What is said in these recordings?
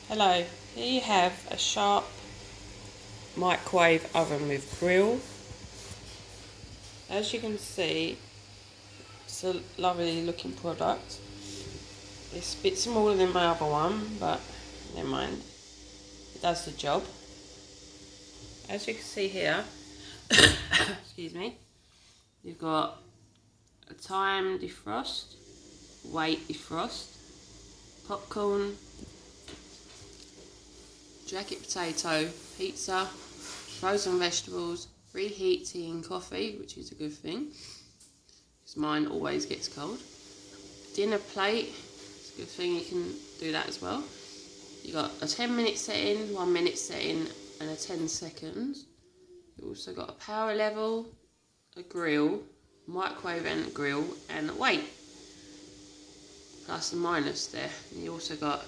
Hello, here you have a Sharp microwave oven with grill. As you can see, it's a lovely looking product. It's a bit smaller than my other one, but never mind, it does the job. As you can see here, excuse me, you've got a time defrost, weight defrost, popcorn, jacket potato, pizza, frozen vegetables, reheat tea and coffee, which is a good thing, because mine always gets cold. Dinner plate, it's a good thing you can do that as well. You got a 10-minute setting, 1 minute setting, and a 10 seconds. You also got a power level, a grill, microwave and grill, and a weight. Plus and minus there. And you also got,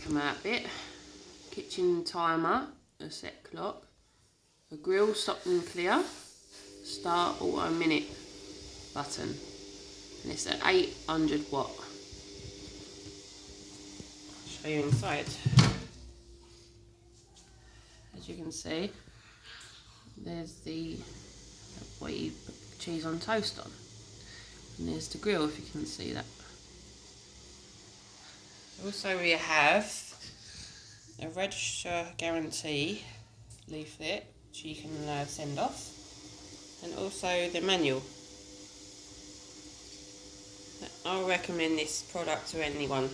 come out a bit, kitchen timer, a set clock, a grill stop and clear, start auto minute button, and it's at 800 watt. I'll show you inside. As you can see, there's the what you put cheese on toast on, and there's the grill if you can see that. Also we have a register guarantee leaflet which you can send off, and also the manual. I'll recommend this product to anyone.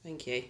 Thank you.